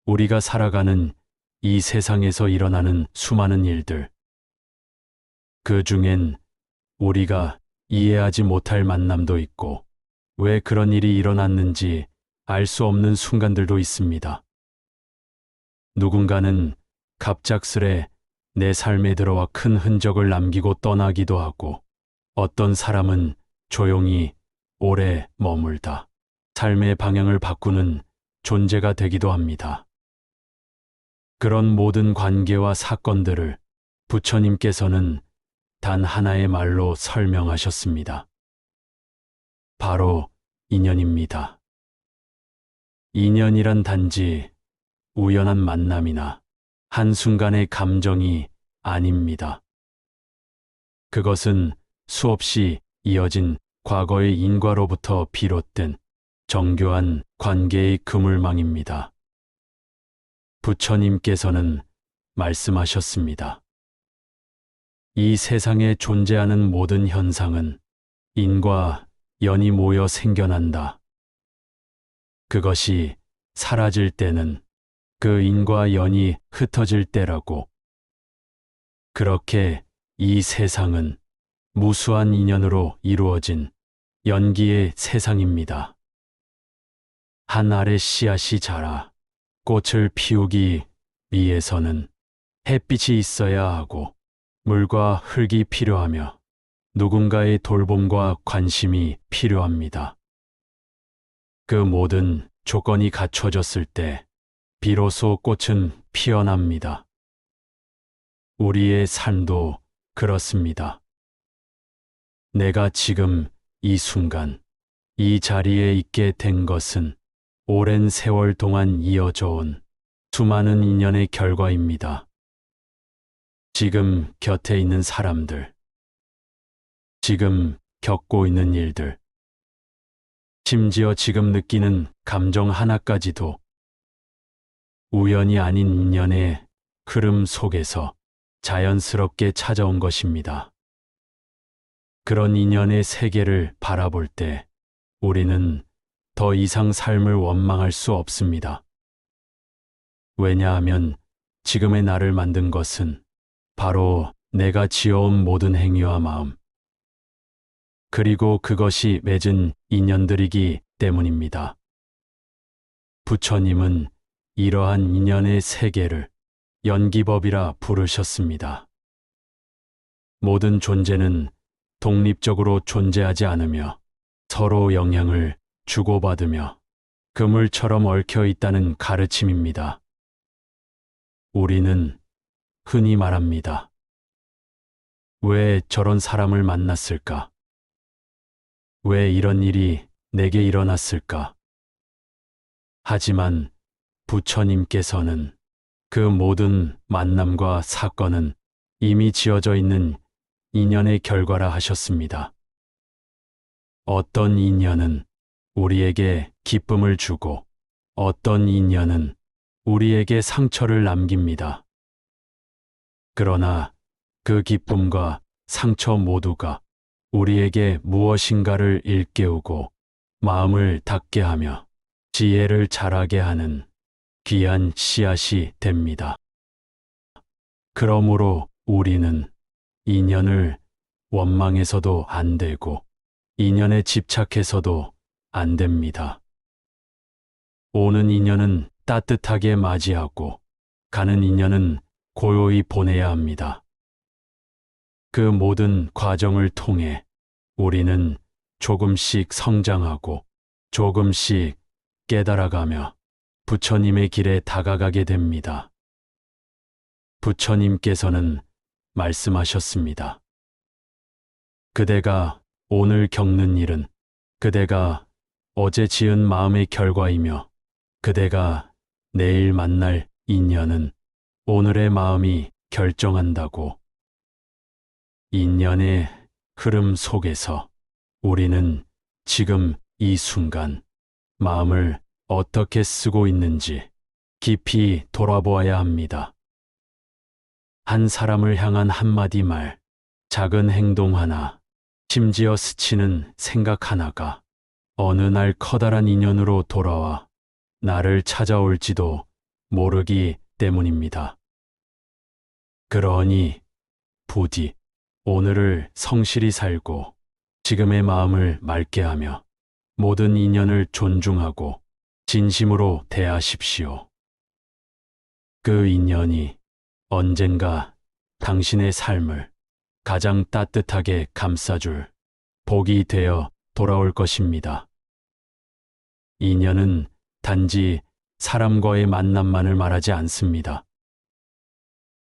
우리가 살아가는 이 세상에서 일어나는 수많은 일들, 그 중엔 우리가 이해하지 못할 만남도 있고, 왜 그런 일이 일어났는지 알 수 없는 순간들도 있습니다. 누군가는 갑작스레 내 삶에 들어와 큰 흔적을 남기고 떠나기도 하고, 어떤 사람은 조용히 오래 머물다 삶의 방향을 바꾸는 존재가 되기도 합니다. 그런 모든 관계와 사건들을 부처님께서는 단 하나의 말로 설명하셨습니다. 바로 인연입니다. 인연이란 단지 우연한 만남이나 한순간의 감정이 아닙니다. 그것은 수없이 이어진 과거의 인과로부터 비롯된 정교한 관계의 그물망입니다. 부처님께서는 말씀하셨습니다. 이 세상에 존재하는 모든 현상은 인과 연이 모여 생겨난다. 그것이 사라질 때는 그 인과 연이 흩어질 때라고. 그렇게 이 세상은 무수한 인연으로 이루어진 연기의 세상입니다. 한 알의 씨앗이 자라 꽃을 피우기 위해서는 햇빛이 있어야 하고 물과 흙이 필요하며 누군가의 돌봄과 관심이 필요합니다. 그 모든 조건이 갖춰졌을 때 비로소 꽃은 피어납니다. 우리의 삶도 그렇습니다. 내가 지금 이 순간 이 자리에 있게 된 것은 오랜 세월 동안 이어져 온 수많은 인연의 결과입니다. 지금 곁에 있는 사람들, 지금 겪고 있는 일들, 심지어 지금 느끼는 감정 하나까지도 우연이 아닌 인연의 흐름 속에서 자연스럽게 찾아온 것입니다. 그런 인연의 세계를 바라볼 때 우리는 더 이상 삶을 원망할 수 없습니다. 왜냐하면 지금의 나를 만든 것은 바로 내가 지어온 모든 행위와 마음, 그리고 그것이 맺은 인연들이기 때문입니다. 부처님은 이러한 인연의 세계를 연기법이라 부르셨습니다. 모든 존재는 독립적으로 존재하지 않으며 서로 영향을 주고받으며 그물처럼 얽혀 있다는 가르침입니다. 우리는 흔히 말합니다. 왜 저런 사람을 만났을까? 왜 이런 일이 내게 일어났을까? 하지만 부처님께서는 그 모든 만남과 사건은 이미 지어져 있는 인연의 결과라 하셨습니다. 어떤 인연은 우리에게 기쁨을 주고 어떤 인연은 우리에게 상처를 남깁니다. 그러나 그 기쁨과 상처 모두가 우리에게 무엇인가를 일깨우고 마음을 닫게 하며 지혜를 자라게 하는 귀한 씨앗이 됩니다. 그러므로 우리는 인연을 원망해서도 안 되고 인연에 집착해서도 안 됩니다. 오는 인연은 따뜻하게 맞이하고 가는 인연은 고요히 보내야 합니다. 그 모든 과정을 통해 우리는 조금씩 성장하고 조금씩 깨달아가며 부처님의 길에 다가가게 됩니다. 부처님께서는 말씀하셨습니다. 그대가 오늘 겪는 일은 그대가 어제 지은 마음의 결과이며 그대가 내일 만날 인연은 오늘의 마음이 결정한다고. 인연의 흐름 속에서 우리는 지금 이 순간 마음을 어떻게 쓰고 있는지 깊이 돌아보아야 합니다. 한 사람을 향한 한마디 말, 작은 행동 하나, 심지어 스치는 생각 하나가 어느 날 커다란 인연으로 돌아와 나를 찾아올지도 모르기 때문입니다. 그러니 부디 오늘을 성실히 살고 지금의 마음을 맑게 하며 모든 인연을 존중하고 진심으로 대하십시오. 그 인연이 언젠가 당신의 삶을 가장 따뜻하게 감싸줄 복이 되어 돌아올 것입니다. 인연은 단지 사람과의 만남만을 말하지 않습니다.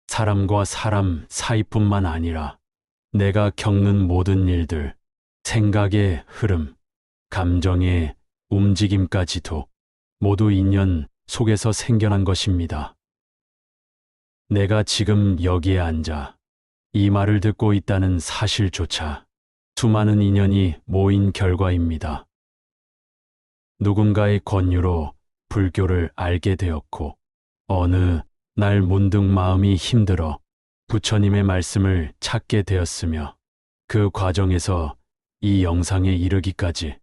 사람과 사람 사이뿐만 아니라 내가 겪는 모든 일들, 생각의 흐름, 감정의 움직임까지도 모두 인연 속에서 생겨난 것입니다. 내가 지금 여기에 앉아 이 말을 듣고 있다는 사실조차 수많은 인연이 모인 결과입니다. 누군가의 권유로 불교를 알게 되었고 어느 날 문득 마음이 힘들어 부처님의 말씀을 찾게 되었으며 그 과정에서 이 영상에 이르기까지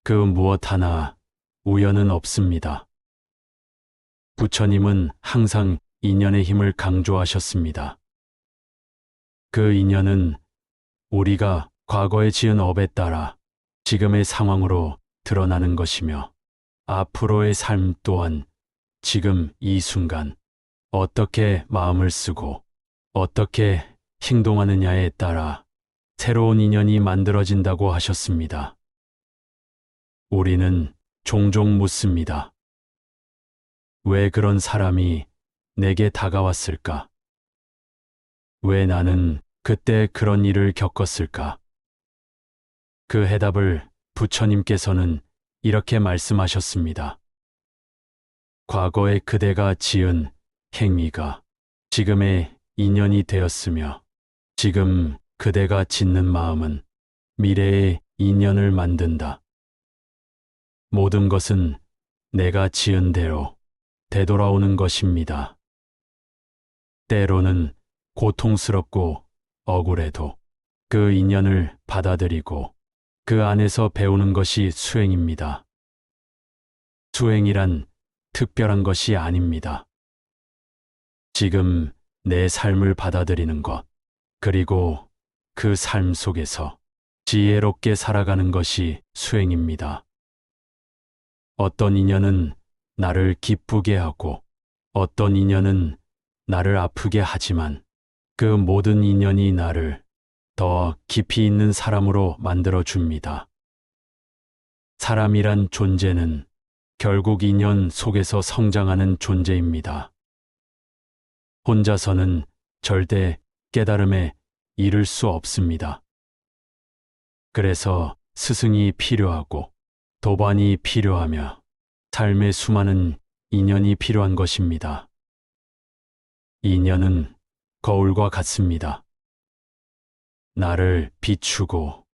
그 무엇 하나 우연은 없습니다. 부처님은 항상 인연의 힘을 강조하셨습니다. 그 인연은 우리가 과거에 지은 업에 따라 지금의 상황으로 드러나는 것이며 앞으로의 삶 또한 지금 이 순간 어떻게 마음을 쓰고 어떻게 행동하느냐에 따라 새로운 인연이 만들어진다고 하셨습니다. 우리는 종종 묻습니다. 왜 그런 사람이 내게 다가왔을까? 왜 나는 그때 그런 일을 겪었을까? 그 해답을 부처님께서는 이렇게 말씀하셨습니다. 과거에 그대가 지은 행위가 지금의 인연이 되었으며 지금 그대가 짓는 마음은 미래의 인연을 만든다. 모든 것은 내가 지은 대로 되돌아오는 것입니다. 때로는 고통스럽고 억울해도 그 인연을 받아들이고 그 안에서 배우는 것이 수행입니다. 수행이란 특별한 것이 아닙니다. 지금 내 삶을 받아들이는 것, 그리고 그 삶 속에서 지혜롭게 살아가는 것이 수행입니다. 어떤 인연은 나를 기쁘게 하고 어떤 인연은 나를 아프게 하지만 그 모든 인연이 나를 더 깊이 있는 사람으로 만들어 줍니다. 사람이란 존재는 결국 인연 속에서 성장하는 존재입니다. 혼자서는 절대 깨달음에 이를 수 없습니다. 그래서 스승이 필요하고 도반이 필요하며 삶의 수많은 인연이 필요한 것입니다. 인연은 거울과 같습니다. 나를 비추고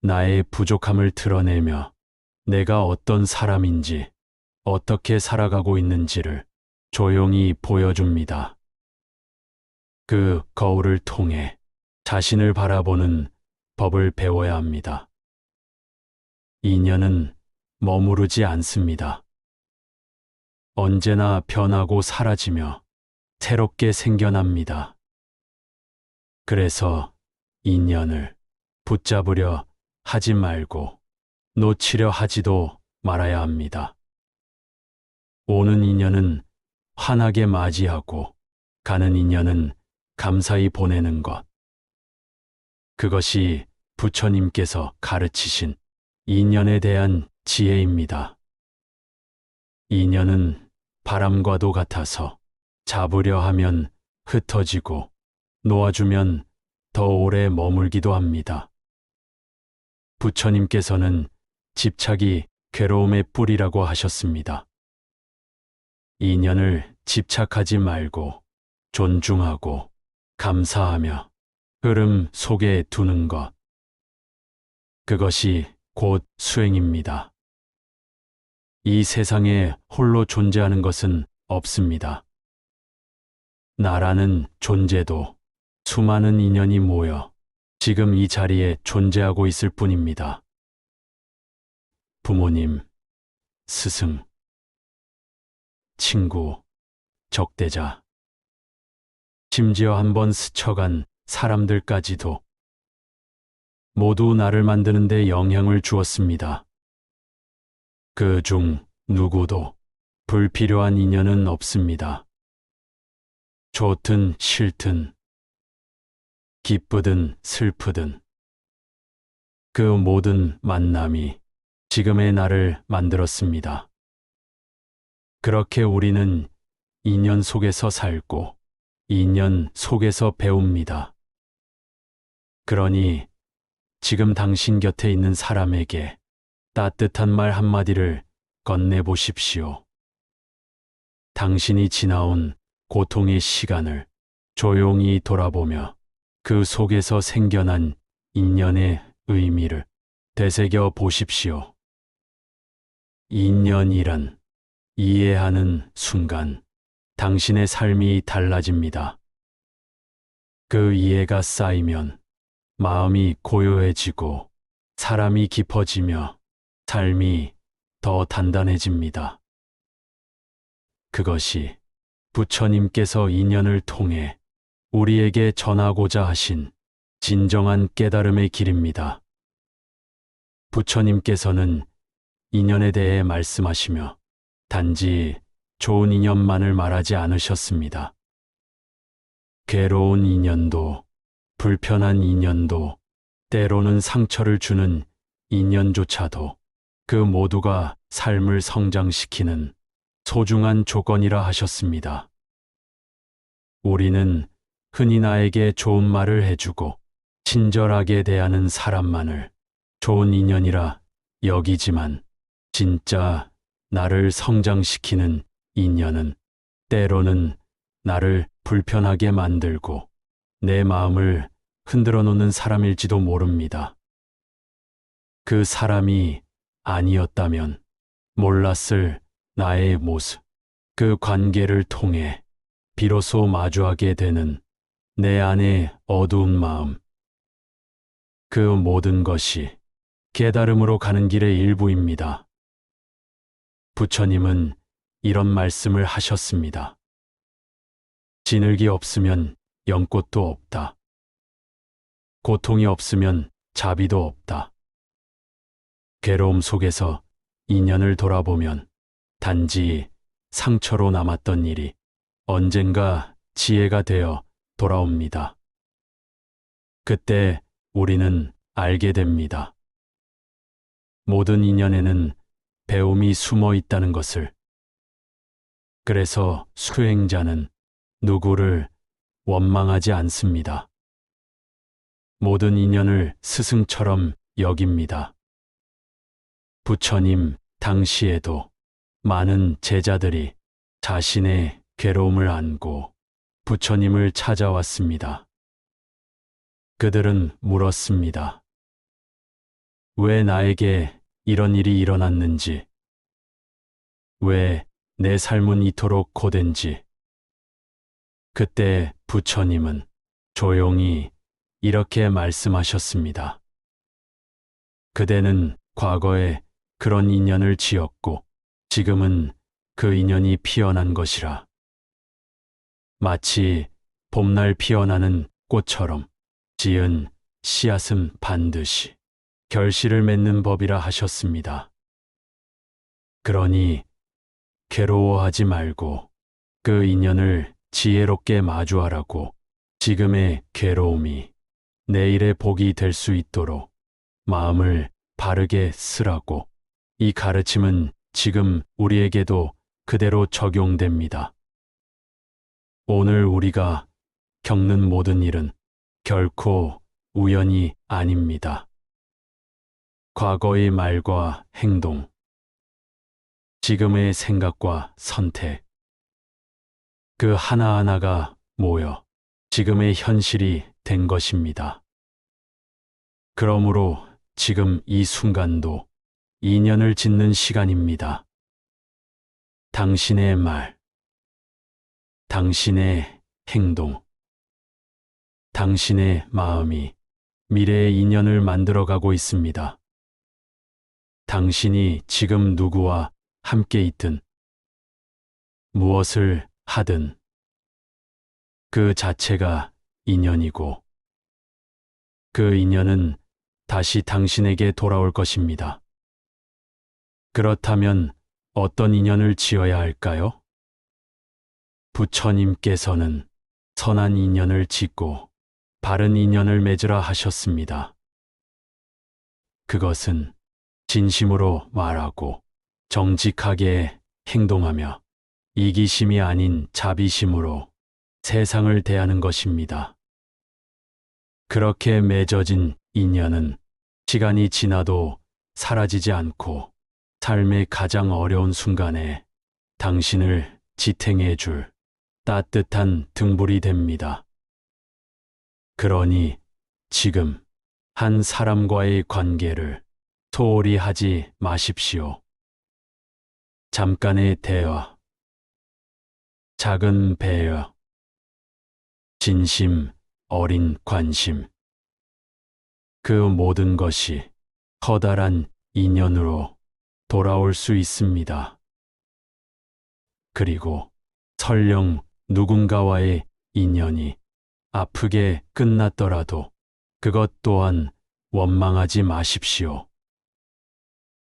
나의 부족함을 드러내며 내가 어떤 사람인지 어떻게 살아가고 있는지를 조용히 보여줍니다. 그 거울을 통해 자신을 바라보는 법을 배워야 합니다. 인연은 머무르지 않습니다. 언제나 변하고 사라지며 새롭게 생겨납니다. 그래서 인연을 붙잡으려 하지 말고 놓치려 하지도 말아야 합니다. 오는 인연은 환하게 맞이하고 가는 인연은 감사히 보내는 것. 그것이 부처님께서 가르치신 인연에 대한 지혜입니다. 인연은 바람과도 같아서 잡으려 하면 흩어지고 놓아주면 더 오래 머물기도 합니다. 부처님께서는 집착이 괴로움의 뿌리라고 하셨습니다. 인연을 집착하지 말고 존중하고 감사하며 흐름 속에 두는 것. 그것이 곧 수행입니다. 이 세상에 홀로 존재하는 것은 없습니다. 나라는 존재도 수많은 인연이 모여 지금 이 자리에 존재하고 있을 뿐입니다. 부모님, 스승, 친구, 적대자, 심지어 한번 스쳐간 사람들까지도 모두 나를 만드는 데 영향을 주었습니다. 그 중 누구도 불필요한 인연은 없습니다. 좋든 싫든, 기쁘든 슬프든, 그 모든 만남이 지금의 나를 만들었습니다. 그렇게 우리는 인연 속에서 살고 인연 속에서 배웁니다. 그러니 지금 당신 곁에 있는 사람에게 따뜻한 말 한마디를 건네보십시오. 당신이 지나온 고통의 시간을 조용히 돌아보며 그 속에서 생겨난 인연의 의미를 되새겨 보십시오. 인연이란 이해하는 순간 당신의 삶이 달라집니다. 그 이해가 쌓이면 마음이 고요해지고 사람이 깊어지며 삶이 더 단단해집니다. 그것이 부처님께서 인연을 통해 우리에게 전하고자 하신 진정한 깨달음의 길입니다. 부처님께서는 인연에 대해 말씀하시며 단지 좋은 인연만을 말하지 않으셨습니다. 괴로운 인연도, 불편한 인연도, 때로는 상처를 주는 인연조차도 그 모두가 삶을 성장시키는 소중한 조건이라 하셨습니다. 우리는 흔히 나에게 좋은 말을 해주고 친절하게 대하는 사람만을 좋은 인연이라 여기지만 진짜 나를 성장시키는 인연은 때로는 나를 불편하게 만들고 내 마음을 흔들어 놓는 사람일지도 모릅니다. 그 사람이 아니었다면 몰랐을 나의 모습, 그 관계를 통해 비로소 마주하게 되는 내 안의 어두운 마음, 그 모든 것이 깨달음으로 가는 길의 일부입니다. 부처님은 이런 말씀을 하셨습니다. 진흙이 없으면 연꽃도 없다. 고통이 없으면 자비도 없다. 괴로움 속에서 인연을 돌아보면 단지 상처로 남았던 일이 언젠가 지혜가 되어 돌아옵니다. 그때 우리는 알게 됩니다. 모든 인연에는 배움이 숨어 있다는 것을. 그래서 수행자는 누구를 원망하지 않습니다. 모든 인연을 스승처럼 여깁니다. 부처님 당시에도 많은 제자들이 자신의 괴로움을 안고 부처님을 찾아왔습니다. 그들은 물었습니다. 왜 나에게 이런 일이 일어났는지, 왜 내 삶은 이토록 고된지. 그때 부처님은 조용히 이렇게 말씀하셨습니다. 그대는 과거에 그런 인연을 지었고 지금은 그 인연이 피어난 것이라. 마치 봄날 피어나는 꽃처럼 지은 씨앗은 반드시 결실을 맺는 법이라 하셨습니다. 그러니 괴로워하지 말고 그 인연을 지혜롭게 마주하라고, 지금의 괴로움이 내일의 복이 될 수 있도록 마음을 바르게 쓰라고. 이 가르침은 지금 우리에게도 그대로 적용됩니다. 오늘 우리가 겪는 모든 일은 결코 우연이 아닙니다. 과거의 말과 행동, 지금의 생각과 선택, 그 하나하나가 모여 지금의 현실이 된 것입니다. 그러므로 지금 이 순간도 인연을 짓는 시간입니다. 당신의 말, 당신의 행동, 당신의 마음이 미래의 인연을 만들어가고 있습니다. 당신이 지금 누구와 함께 있든, 무엇을 하든 그 자체가 인연이고 그 인연은 다시 당신에게 돌아올 것입니다. 그렇다면 어떤 인연을 지어야 할까요? 부처님께서는 선한 인연을 짓고 바른 인연을 맺으라 하셨습니다. 그것은 진심으로 말하고 정직하게 행동하며 이기심이 아닌 자비심으로 세상을 대하는 것입니다. 그렇게 맺어진 인연은 시간이 지나도 사라지지 않고 삶의 가장 어려운 순간에 당신을 지탱해 줄 따뜻한 등불이 됩니다. 그러니 지금 한 사람과의 관계를 소홀히 하지 마십시오. 잠깐의 대화, 작은 배려, 진심 어린 관심. 그 모든 것이 커다란 인연으로 돌아올 수 있습니다. 그리고 설령 누군가와의 인연이 아프게 끝났더라도 그것 또한 원망하지 마십시오.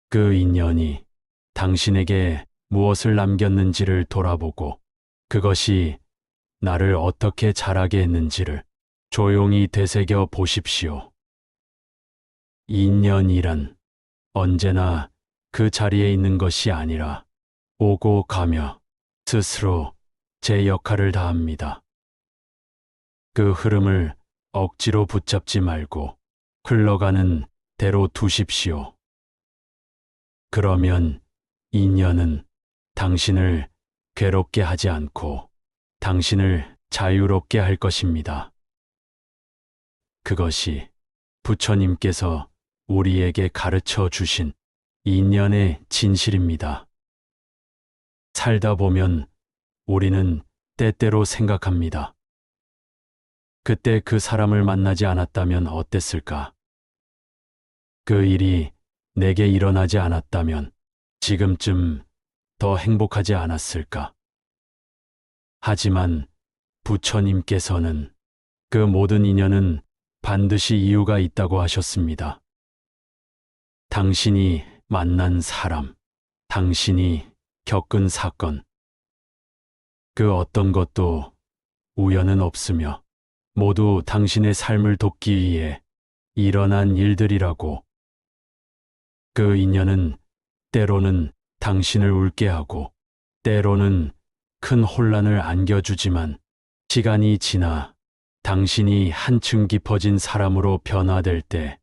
그 인연이 당신에게 무엇을 남겼는지를 돌아보고 그것이 나를 어떻게 자라게 했는지를 조용히 되새겨 보십시오. 인연이란 언제나 그 자리에 있는 것이 아니라 오고 가며 스스로 제 역할을 다합니다. 그 흐름을 억지로 붙잡지 말고 흘러가는 대로 두십시오. 그러면 인연은 당신을 괴롭게 하지 않고 당신을 자유롭게 할 것입니다. 그것이 부처님께서 우리에게 가르쳐 주신 인연의 진실입니다. 살다 보면 우리는 때때로 생각합니다. 그때 그 사람을 만나지 않았다면 어땠을까? 그 일이 내게 일어나지 않았다면 지금쯤 더 행복하지 않았을까? 하지만 부처님께서는 그 모든 인연은 반드시 이유가 있다고 하셨습니다. 당신이 만난 사람, 당신이 겪은 사건, 그 어떤 것도 우연은 없으며 모두 당신의 삶을 돕기 위해 일어난 일들이라고. 그 인연은 때로는 당신을 울게 하고 때로는 큰 혼란을 안겨주지만 시간이 지나 당신이 한층 깊어진 사람으로 변화될 때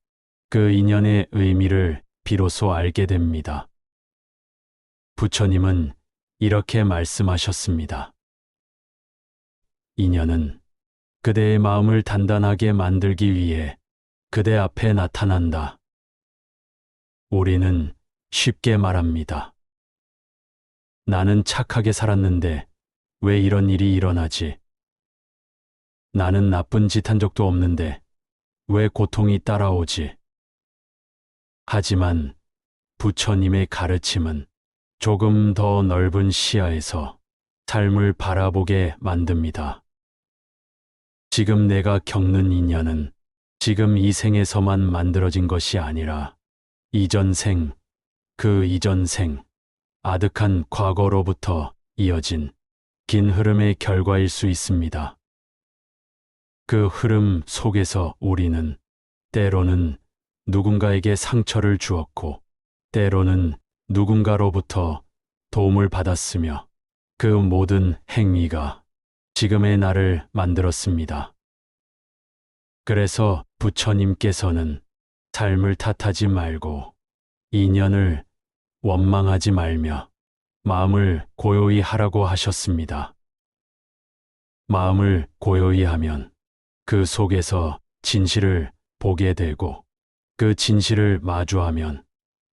그 인연의 의미를 비로소 알게 됩니다. 부처님은 이렇게 말씀하셨습니다. 인연은 그대의 마음을 단단하게 만들기 위해 그대 앞에 나타난다. 우리는 쉽게 말합니다. 나는 착하게 살았는데 왜 이런 일이 일어나지? 나는 나쁜 짓 한 적도 없는데 왜 고통이 따라오지? 하지만 부처님의 가르침은 조금 더 넓은 시야에서 삶을 바라보게 만듭니다. 지금 내가 겪는 인연은 지금 이 생에서만 만들어진 것이 아니라 이전 생, 그 이전 생, 아득한 과거로부터 이어진 긴 흐름의 결과일 수 있습니다. 그 흐름 속에서 우리는 때로는 누군가에게 상처를 주었고 때로는 누군가로부터 도움을 받았으며 그 모든 행위가 지금의 나를 만들었습니다. 그래서 부처님께서는 삶을 탓하지 말고 인연을 원망하지 말며 마음을 고요히 하라고 하셨습니다. 마음을 고요히 하면 그 속에서 진실을 보게 되고 그 진실을 마주하면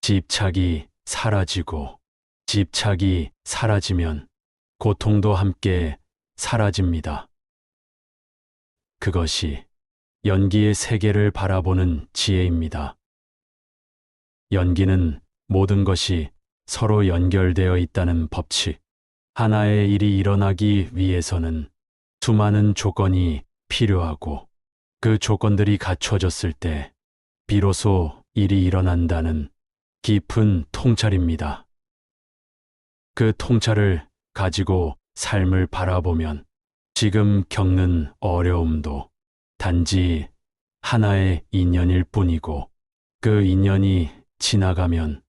집착이 사라지고 집착이 사라지면 고통도 함께 사라집니다. 그것이 연기의 세계를 바라보는 지혜입니다. 연기는 모든 것이 서로 연결되어 있다는 법칙, 하나의 일이 일어나기 위해서는 수많은 조건이 필요하고 그 조건들이 갖춰졌을 때 비로소 일이 일어난다는 깊은 통찰입니다. 그 통찰을 가지고 삶을 바라보면 지금 겪는 어려움도 단지 하나의 인연일 뿐이고 그 인연이 지나가면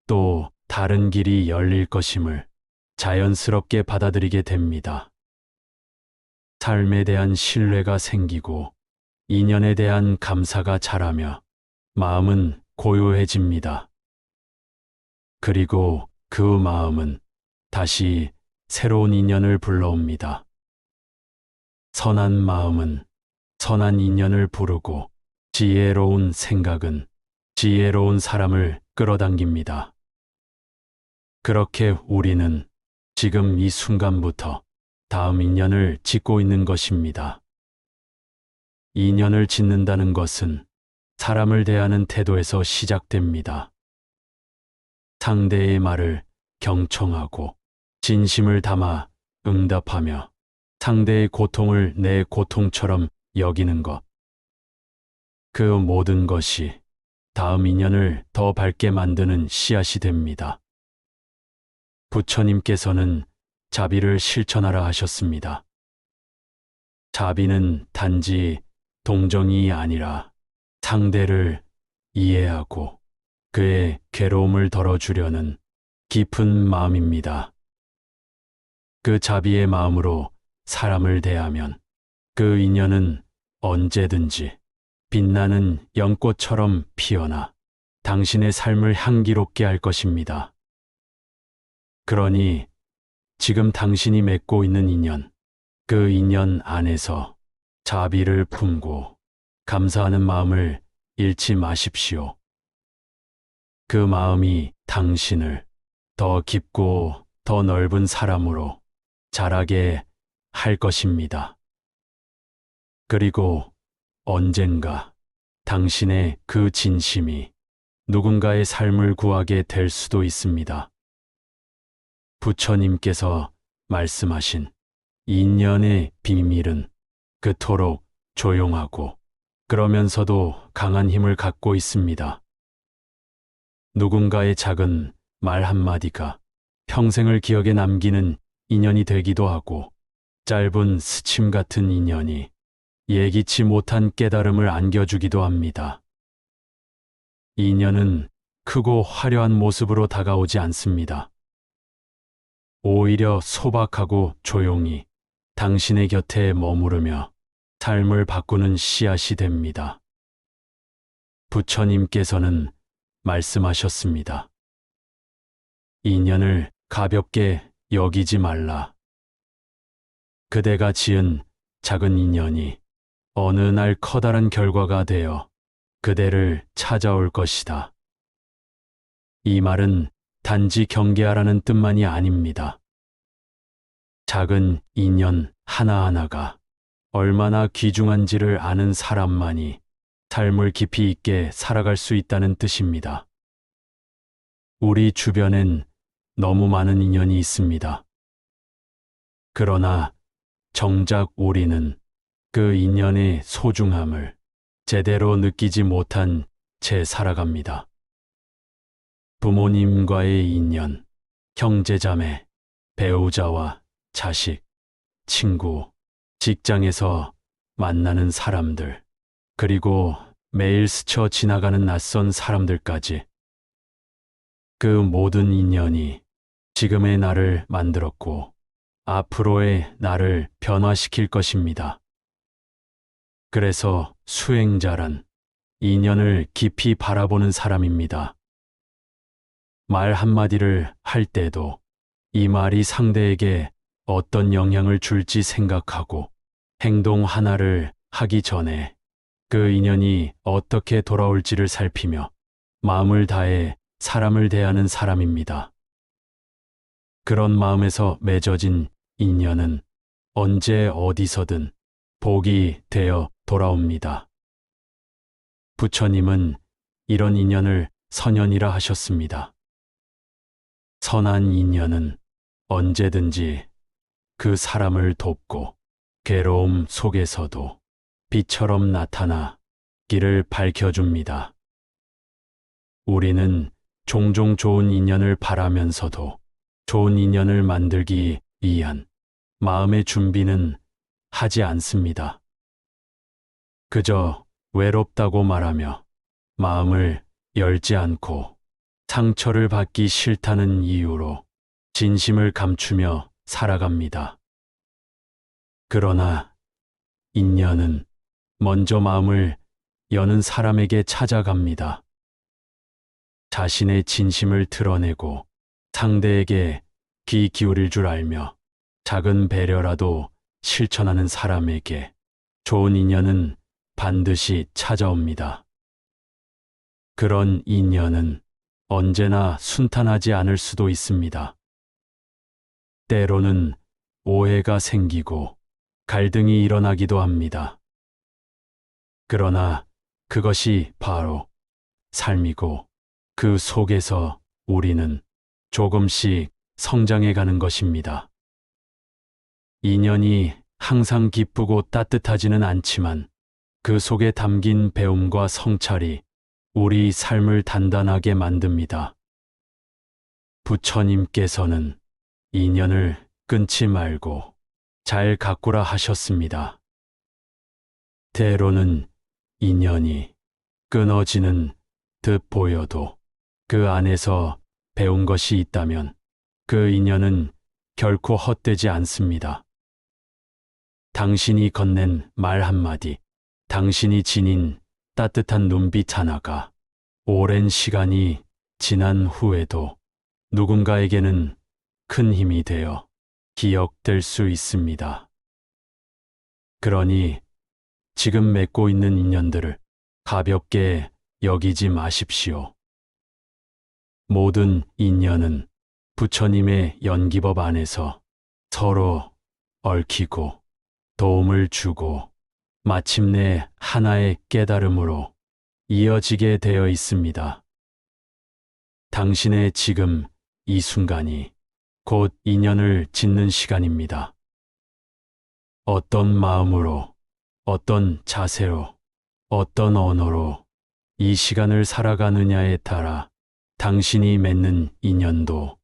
또 다른 길이 열릴 것임을 자연스럽게 받아들이게 됩니다. 삶에 대한 신뢰가 생기고 인연에 대한 감사가 자라며 마음은 고요해집니다. 그리고 그 마음은 다시 새로운 인연을 불러옵니다. 선한 마음은 선한 인연을 부르고 지혜로운 생각은 지혜로운 사람을 끌어당깁니다. 그렇게 우리는 지금 이 순간부터 다음 인연을 짓고 있는 것입니다. 인연을 짓는다는 것은 사람을 대하는 태도에서 시작됩니다. 상대의 말을 경청하고 진심을 담아 응답하며 상대의 고통을 내 고통처럼 여기는 것. 그 모든 것이 다음 인연을 더 밝게 만드는 씨앗이 됩니다. 부처님께서는 자비를 실천하라 하셨습니다. 자비는 단지 동정이 아니라 상대를 이해하고 그의 괴로움을 덜어주려는 깊은 마음입니다. 그 자비의 마음으로 사람을 대하면 그 인연은 언제든지 빛나는 연꽃처럼 피어나 당신의 삶을 향기롭게 할 것입니다. 그러니 지금 당신이 맺고 있는 인연, 그 인연 안에서 자비를 품고 감사하는 마음을 잃지 마십시오. 그 마음이 당신을 더 깊고 더 넓은 사람으로 자라게 할 것입니다. 그리고 언젠가 당신의 그 진심이 누군가의 삶을 구하게 될 수도 있습니다. 부처님께서 말씀하신 인연의 비밀은 그토록 조용하고 그러면서도 강한 힘을 갖고 있습니다. 누군가의 작은 말 한마디가 평생을 기억에 남기는 인연이 되기도 하고 짧은 스침 같은 인연이 예기치 못한 깨달음을 안겨주기도 합니다. 인연은 크고 화려한 모습으로 다가오지 않습니다. 오히려 소박하고 조용히 당신의 곁에 머무르며 삶을 바꾸는 씨앗이 됩니다. 부처님께서는 말씀하셨습니다. 인연을 가볍게 여기지 말라. 그대가 지은 작은 인연이 어느 날 커다란 결과가 되어 그대를 찾아올 것이다. 이 말은 단지 경계하라는 뜻만이 아닙니다. 작은 인연 하나하나가 얼마나 귀중한지를 아는 사람만이 삶을 깊이 있게 살아갈 수 있다는 뜻입니다. 우리 주변엔 너무 많은 인연이 있습니다. 그러나 정작 우리는 그 인연의 소중함을 제대로 느끼지 못한 채 살아갑니다. 부모님과의 인연, 형제자매, 배우자와 자식, 친구, 직장에서 만나는 사람들, 그리고 매일 스쳐 지나가는 낯선 사람들까지 그 모든 인연이 지금의 나를 만들었고 앞으로의 나를 변화시킬 것입니다. 그래서 수행자란 인연을 깊이 바라보는 사람입니다. 말 한마디를 할 때도 이 말이 상대에게 어떤 영향을 줄지 생각하고 행동 하나를 하기 전에 그 인연이 어떻게 돌아올지를 살피며 마음을 다해 사람을 대하는 사람입니다. 그런 마음에서 맺어진 인연은 언제 어디서든 복이 되어 돌아옵니다. 부처님은 이런 인연을 선연이라 하셨습니다. 선한 인연은 언제든지 그 사람을 돕고 괴로움 속에서도 빛처럼 나타나 길을 밝혀줍니다. 우리는 종종 좋은 인연을 바라면서도 좋은 인연을 만들기 위한 마음의 준비는 하지 않습니다. 그저 외롭다고 말하며 마음을 열지 않고 상처를 받기 싫다는 이유로 진심을 감추며 살아갑니다. 그러나 인연은 먼저 마음을 여는 사람에게 찾아갑니다. 자신의 진심을 드러내고 상대에게 귀 기울일 줄 알며 작은 배려라도 실천하는 사람에게 좋은 인연은 반드시 찾아옵니다. 그런 인연은 언제나 순탄하지 않을 수도 있습니다. 때로는 오해가 생기고 갈등이 일어나기도 합니다. 그러나 그것이 바로 삶이고 그 속에서 우리는 조금씩 성장해 가는 것입니다. 인연이 항상 기쁘고 따뜻하지는 않지만 그 속에 담긴 배움과 성찰이 우리 삶을 단단하게 만듭니다. 부처님께서는 인연을 끊지 말고 잘 가꾸라 하셨습니다. 때로는 인연이 끊어지는 듯 보여도 그 안에서 배운 것이 있다면 그 인연은 결코 헛되지 않습니다. 당신이 건넨 말 한마디, 당신이 지닌 따뜻한 눈빛 하나가 오랜 시간이 지난 후에도 누군가에게는 큰 힘이 되어 기억될 수 있습니다. 그러니 지금 맺고 있는 인연들을 가볍게 여기지 마십시오. 모든 인연은 부처님의 연기법 안에서 서로 얽히고 도움을 주고 마침내 하나의 깨달음으로 이어지게 되어 있습니다. 당신의 지금 이 순간이 곧 인연을 짓는 시간입니다. 어떤 마음으로, 어떤 자세로, 어떤 언어로 이 시간을 살아가느냐에 따라 당신이 맺는 인연도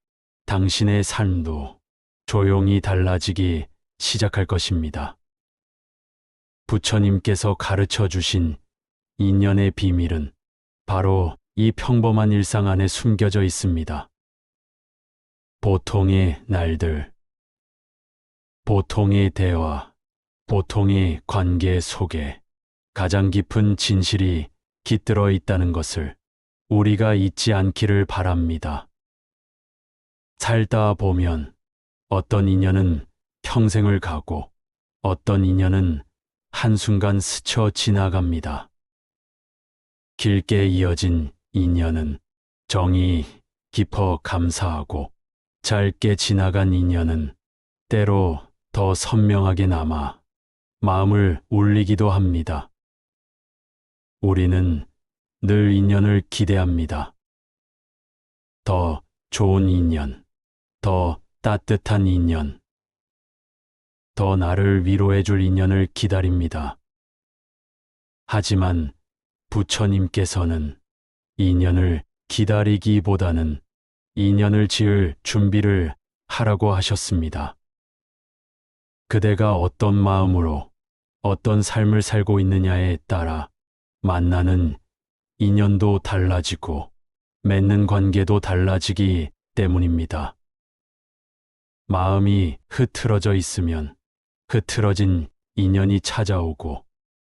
당신의 삶도 조용히 달라지기 시작할 것입니다. 부처님께서 가르쳐 주신 인연의 비밀은 바로 이 평범한 일상 안에 숨겨져 있습니다. 보통의 날들, 보통의 대화, 보통의 관계 속에 가장 깊은 진실이 깃들어 있다는 것을 우리가 잊지 않기를 바랍니다. 살다 보면 어떤 인연은 평생을 가고 어떤 인연은 한순간 스쳐 지나갑니다. 길게 이어진 인연은 정이 깊어 감사하고 짧게 지나간 인연은 때로 더 선명하게 남아 마음을 울리기도 합니다. 우리는 늘 인연을 기대합니다. 더 좋은 인연, 더 따뜻한 인연, 더 나를 위로해 줄 인연을 기다립니다. 하지만 부처님께서는 인연을 기다리기보다는 인연을 지을 준비를 하라고 하셨습니다. 그대가 어떤 마음으로 어떤 삶을 살고 있느냐에 따라 만나는 인연도 달라지고 맺는 관계도 달라지기 때문입니다. 마음이 흐트러져 있으면 흐트러진 인연이 찾아오고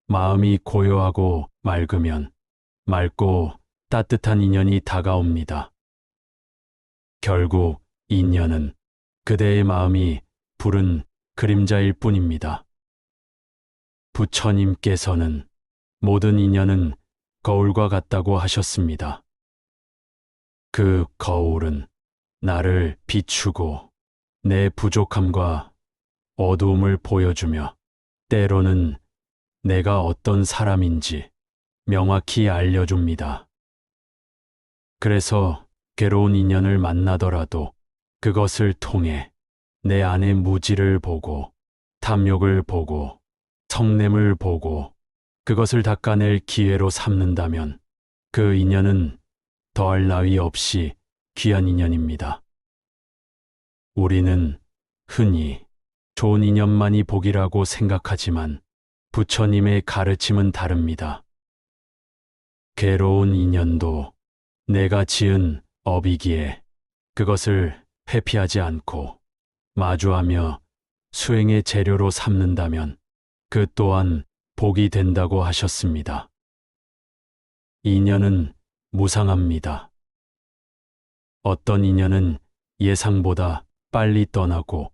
마음이 고요하고 맑으면 맑고 따뜻한 인연이 다가옵니다. 결국 인연은 그대의 마음이 부른 그림자일 뿐입니다. 부처님께서는 모든 인연은 거울과 같다고 하셨습니다. 그 거울은 나를 비추고 내 부족함과 어두움을 보여주며 때로는 내가 어떤 사람인지 명확히 알려줍니다. 그래서 괴로운 인연을 만나더라도 그것을 통해 내 안의 무지를 보고, 탐욕을 보고, 성냄을 보고, 그것을 닦아낼 기회로 삼는다면 그 인연은 더할 나위 없이 귀한 인연입니다. 우리는 흔히 좋은 인연만이 복이라고 생각하지만 부처님의 가르침은 다릅니다. 괴로운 인연도 내가 지은 업이기에 그것을 회피하지 않고 마주하며 수행의 재료로 삼는다면 그 또한 복이 된다고 하셨습니다. 인연은 무상합니다. 어떤 인연은 예상보다 빨리 떠나고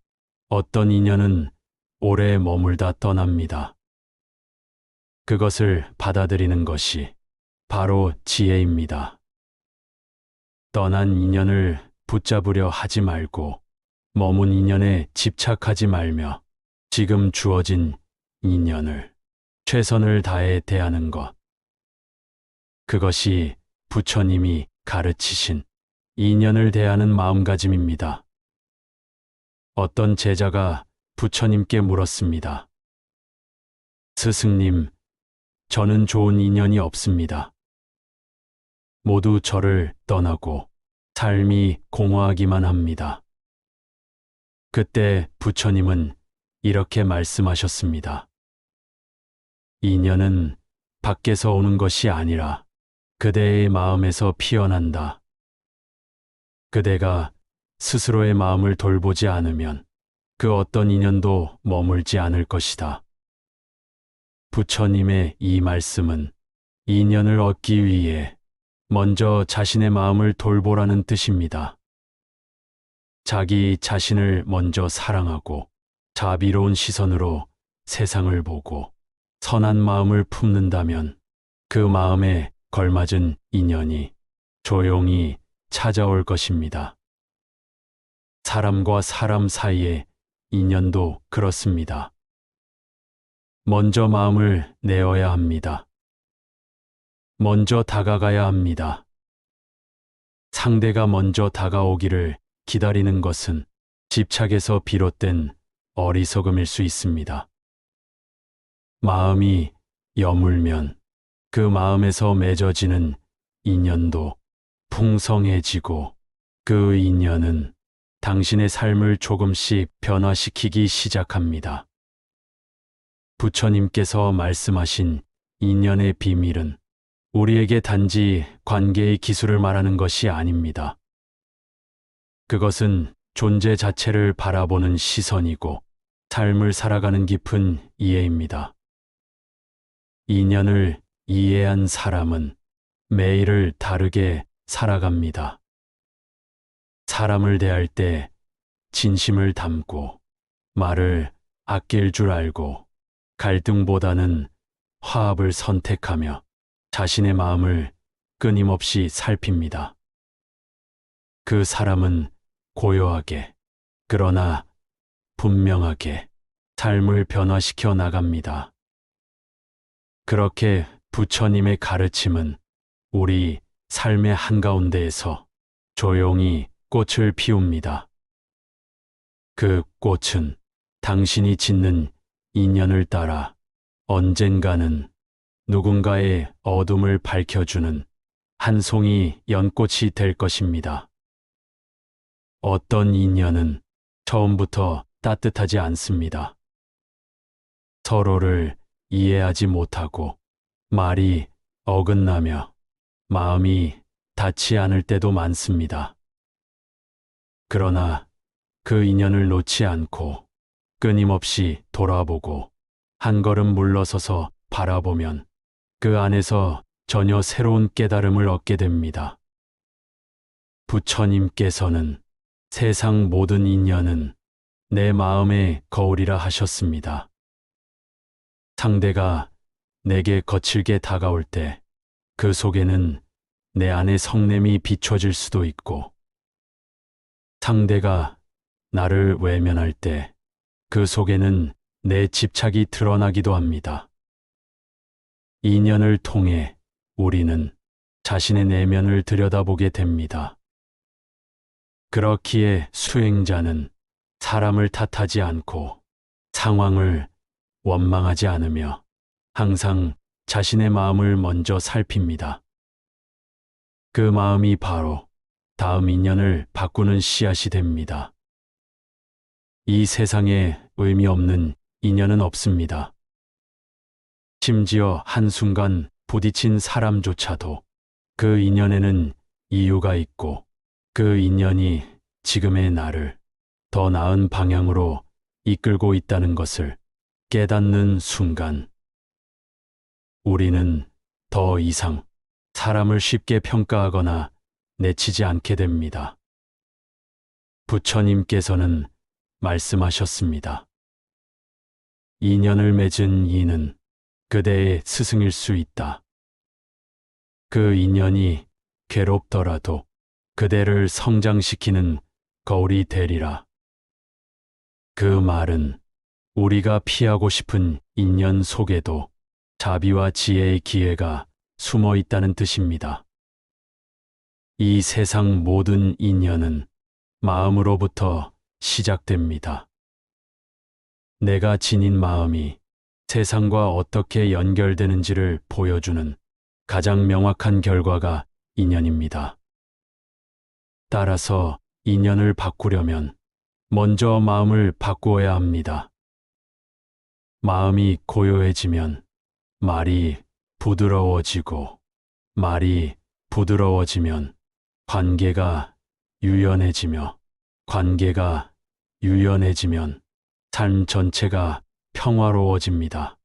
어떤 인연은 오래 머물다 떠납니다. 그것을 받아들이는 것이 바로 지혜입니다. 떠난 인연을 붙잡으려 하지 말고 머문 인연에 집착하지 말며 지금 주어진 인연을 최선을 다해 대하는 것. 그것이 부처님이 가르치신 인연을 대하는 마음가짐입니다. 어떤 제자가 부처님께 물었습니다. 스승님, 저는 좋은 인연이 없습니다. 모두 저를 떠나고 삶이 공허하기만 합니다. 그때 부처님은 이렇게 말씀하셨습니다. 인연은 밖에서 오는 것이 아니라 그대의 마음에서 피어난다. 그대가 스스로의 마음을 돌보지 않으면 그 어떤 인연도 머물지 않을 것이다. 부처님의 이 말씀은 인연을 얻기 위해 먼저 자신의 마음을 돌보라는 뜻입니다. 자기 자신을 먼저 사랑하고 자비로운 시선으로 세상을 보고 선한 마음을 품는다면 그 마음에 걸맞은 인연이 조용히 찾아올 것입니다. 사람과 사람 사이의 인연도 그렇습니다. 먼저 마음을 내어야 합니다. 먼저 다가가야 합니다. 상대가 먼저 다가오기를 기다리는 것은 집착에서 비롯된 어리석음일 수 있습니다. 마음이 여물면 그 마음에서 맺어지는 인연도 풍성해지고 그 인연은 당신의 삶을 조금씩 변화시키기 시작합니다. 부처님께서 말씀하신 인연의 비밀은 우리에게 단지 관계의 기술을 말하는 것이 아닙니다. 그것은 존재 자체를 바라보는 시선이고 삶을 살아가는 깊은 이해입니다. 인연을 이해한 사람은 매일을 다르게 살아갑니다. 사람을 대할 때 진심을 담고 말을 아낄 줄 알고 갈등보다는 화합을 선택하며 자신의 마음을 끊임없이 살핍니다. 그 사람은 고요하게, 그러나 분명하게 삶을 변화시켜 나갑니다. 그렇게 부처님의 가르침은 우리 삶의 한가운데에서 조용히 꽃을 피웁니다. 그 꽃은 당신이 짓는 인연을 따라 언젠가는 누군가의 어둠을 밝혀주는 한 송이 연꽃이 될 것입니다. 어떤 인연은 처음부터 따뜻하지 않습니다. 서로를 이해하지 못하고 말이 어긋나며 마음이 닿지 않을 때도 많습니다. 그러나 그 인연을 놓지 않고 끊임없이 돌아보고 한 걸음 물러서서 바라보면 그 안에서 전혀 새로운 깨달음을 얻게 됩니다. 부처님께서는 세상 모든 인연은 내 마음의 거울이라 하셨습니다. 상대가 내게 거칠게 다가올 때 그 속에는 내 안의 성냄이 비춰질 수도 있고, 상대가 나를 외면할 때 그 속에는 내 집착이 드러나기도 합니다. 인연을 통해 우리는 자신의 내면을 들여다보게 됩니다. 그렇기에 수행자는 사람을 탓하지 않고 상황을 원망하지 않으며 항상 자신의 마음을 먼저 살핍니다. 그 마음이 바로 다음 인연을 바꾸는 씨앗이 됩니다. 이 세상에 의미 없는 인연은 없습니다. 심지어 한순간 부딪힌 사람조차도 그 인연에는 이유가 있고 그 인연이 지금의 나를 더 나은 방향으로 이끌고 있다는 것을 깨닫는 순간 우리는 더 이상 사람을 쉽게 평가하거나 내치지 않게 됩니다. 부처님께서는 말씀하셨습니다. 인연을 맺은 이는 그대의 스승일 수 있다. 그 인연이 괴롭더라도 그대를 성장시키는 거울이 되리라. 그 말은 우리가 피하고 싶은 인연 속에도 자비와 지혜의 기회가 숨어 있다는 뜻입니다. 이 세상 모든 인연은 마음으로부터 시작됩니다. 내가 지닌 마음이 세상과 어떻게 연결되는지를 보여주는 가장 명확한 결과가 인연입니다. 따라서 인연을 바꾸려면 먼저 마음을 바꾸어야 합니다. 마음이 고요해지면 말이 부드러워지고 말이 부드러워지면 관계가 유연해지며 관계가 유연해지면 삶 전체가 평화로워집니다.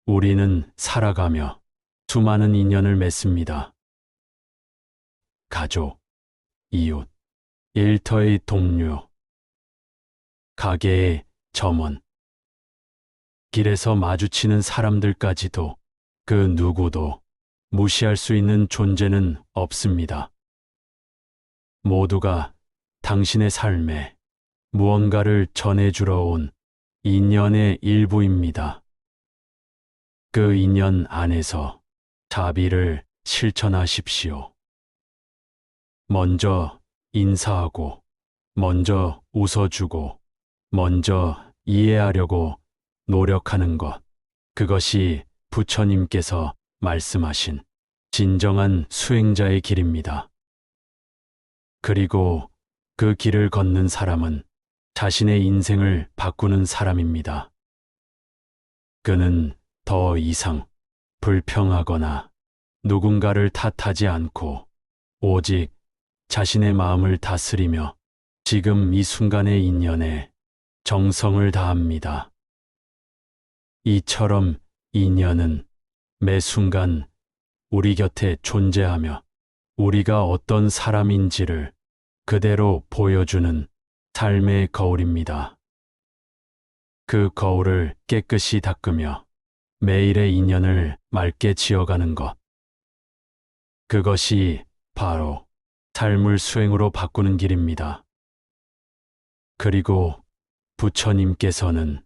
우리는 살아가며 수많은 인연을 맺습니다. 가족, 이웃, 일터의 동료, 가게의 점원, 길에서 마주치는 사람들까지도 그 누구도 무시할 수 있는 존재는 없습니다. 모두가 당신의 삶에 무언가를 전해주러 온 인연의 일부입니다. 그 인연 안에서 자비를 실천하십시오. 먼저 인사하고, 먼저 웃어주고, 먼저 이해하려고 노력하는 것, 그것이 부처님께서 말씀하신 진정한 수행자의 길입니다. 그리고 그 길을 걷는 사람은 자신의 인생을 바꾸는 사람입니다. 그는 더 이상 불평하거나 누군가를 탓하지 않고 오직 자신의 마음을 다스리며 지금 이 순간의 인연에 정성을 다합니다. 이처럼 인연은 매 순간 우리 곁에 존재하며 우리가 어떤 사람인지를 그대로 보여주는 삶의 거울입니다. 그 거울을 깨끗이 닦으며 매일의 인연을 맑게 지어가는 것. 그것이 바로 삶을 수행으로 바꾸는 길입니다. 그리고 부처님께서는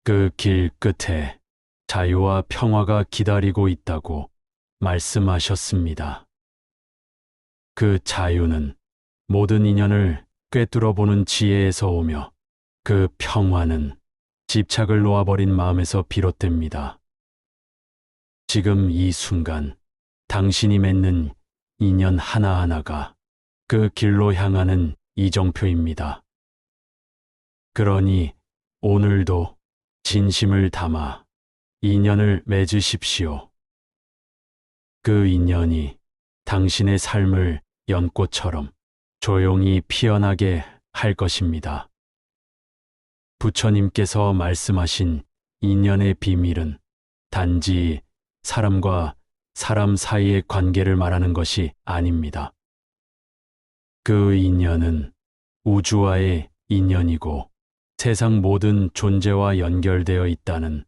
그 길 끝에 자유와 평화가 기다리고 있다고 말씀하셨습니다. 그 자유는 모든 인연을 꿰뚫어 보는 지혜에서 오며 그 평화는 집착을 놓아버린 마음에서 비롯됩니다. 지금 이 순간 당신이 맺는 인연 하나하나가 그 길로 향하는 이정표입니다. 그러니 오늘도 진심을 담아 인연을 맺으십시오. 그 인연이 당신의 삶을 연꽃처럼 조용히 피어나게 할 것입니다. 부처님께서 말씀하신 인연의 비밀은 단지 사람과 사람 사이의 관계를 말하는 것이 아닙니다. 그 인연은 우주와의 인연이고 세상 모든 존재와 연결되어 있다는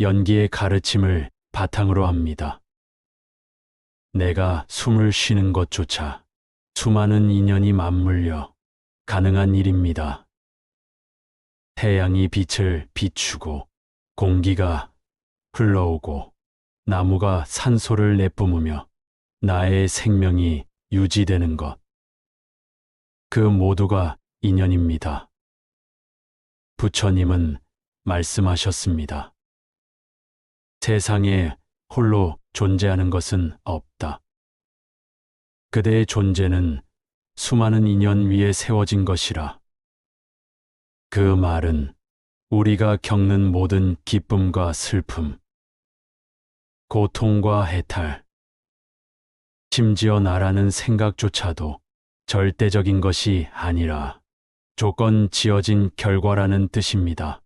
연기의 가르침을 바탕으로 합니다. 내가 숨을 쉬는 것조차 수많은 인연이 맞물려 가능한 일입니다. 태양이 빛을 비추고 공기가 흘러오고 나무가 산소를 내뿜으며 나의 생명이 유지되는 것. 그 모두가 인연입니다. 부처님은 말씀하셨습니다. 세상에 홀로 존재하는 것은 없다. 그대의 존재는 수많은 인연 위에 세워진 것이라. 그 말은 우리가 겪는 모든 기쁨과 슬픔, 고통과 해탈, 심지어 나라는 생각조차도 절대적인 것이 아니라 조건 지어진 결과라는 뜻입니다.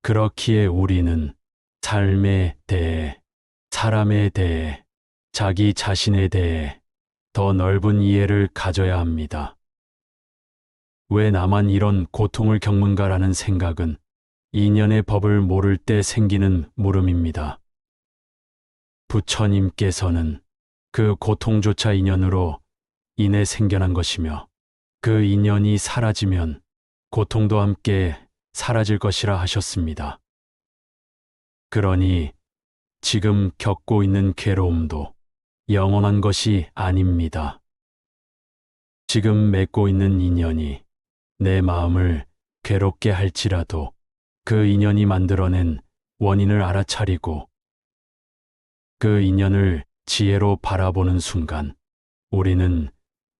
그렇기에 우리는 삶에 대해, 사람에 대해, 자기 자신에 대해 더 넓은 이해를 가져야 합니다. 왜 나만 이런 고통을 겪는가라는 생각은 인연의 법을 모를 때 생기는 물음입니다. 부처님께서는 그 고통조차 인연으로 인해 생겨난 것이며 그 인연이 사라지면 고통도 함께 사라질 것이라 하셨습니다. 그러니 지금 겪고 있는 괴로움도 영원한 것이 아닙니다. 지금 맺고 있는 인연이 내 마음을 괴롭게 할지라도 그 인연이 만들어낸 원인을 알아차리고 그 인연을 지혜로 바라보는 순간 우리는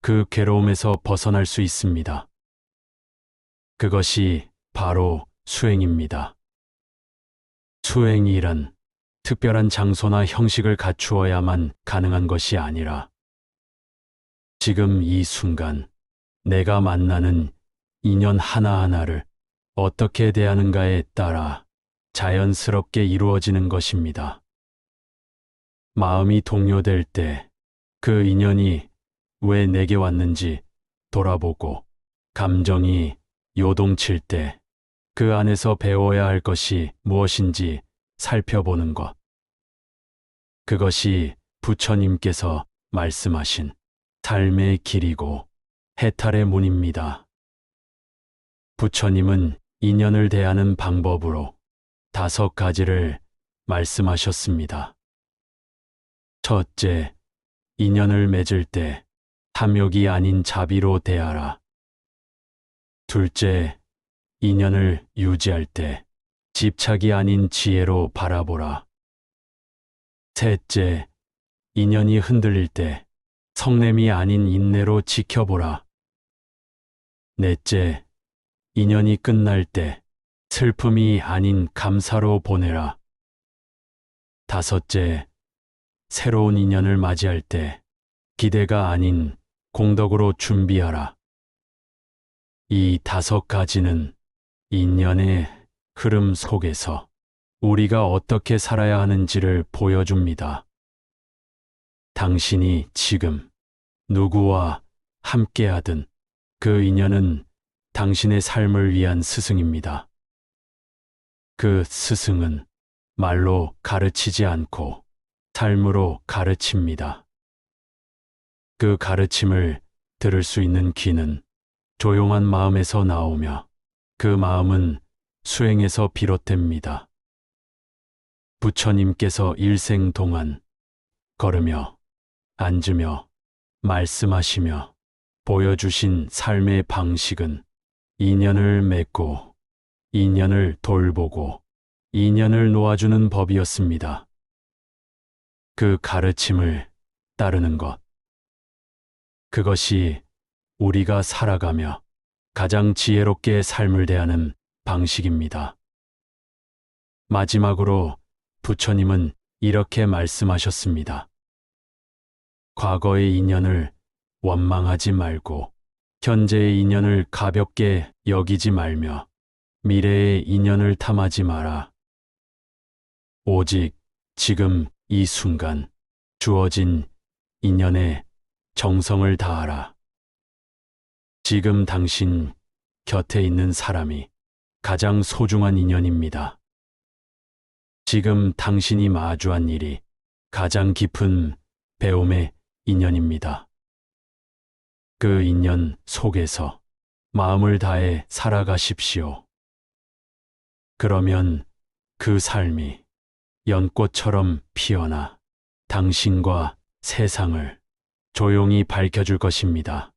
그 괴로움에서 벗어날 수 있습니다. 그것이 바로 수행입니다. 수행이란 특별한 장소나 형식을 갖추어야만 가능한 것이 아니라 지금 이 순간 내가 만나는 인연 하나하나를 어떻게 대하는가에 따라 자연스럽게 이루어지는 것입니다. 마음이 동요될 때 그 인연이 왜 내게 왔는지 돌아보고 감정이 요동칠 때 그 안에서 배워야 할 것이 무엇인지 살펴보는 것. 그것이 부처님께서 말씀하신 삶의 길이고 해탈의 문입니다. 부처님은 인연을 대하는 방법으로 5가지를 말씀하셨습니다. 첫째, 인연을 맺을 때 탐욕이 아닌 자비로 대하라. 둘째, 인연을 유지할 때 집착이 아닌 지혜로 바라보라. 셋째, 인연이 흔들릴 때 성냄이 아닌 인내로 지켜보라. 넷째, 인연이 끝날 때 슬픔이 아닌 감사로 보내라. 다섯째, 새로운 인연을 맞이할 때 기대가 아닌 공덕으로 준비하라. 이 5가지는 인연의 흐름 속에서 우리가 어떻게 살아야 하는지를 보여줍니다. 당신이 지금 누구와 함께하든 그 인연은 당신의 삶을 위한 스승입니다. 그 스승은 말로 가르치지 않고 삶으로 가르칩니다. 그 가르침을 들을 수 있는 귀는 조용한 마음에서 나오며 그 마음은 수행에서 비롯됩니다. 부처님께서 일생 동안 걸으며 앉으며 말씀하시며 보여주신 삶의 방식은 인연을 맺고 인연을 돌보고 인연을 놓아주는 법이었습니다. 그 가르침을 따르는 것. 그것이 우리가 살아가며 가장 지혜롭게 삶을 대하는 방식입니다. 마지막으로 부처님은 이렇게 말씀하셨습니다. 과거의 인연을 원망하지 말고 현재의 인연을 가볍게 여기지 말며 미래의 인연을 탐하지 마라. 오직 지금 이 순간 주어진 인연에 정성을 다하라. 지금 당신 곁에 있는 사람이 가장 소중한 인연입니다. 지금 당신이 마주한 일이 가장 깊은 배움의 인연입니다. 그 인연 속에서 마음을 다해 살아가십시오. 그러면 그 삶이 연꽃처럼 피어나 당신과 세상을 조용히 밝혀줄 것입니다.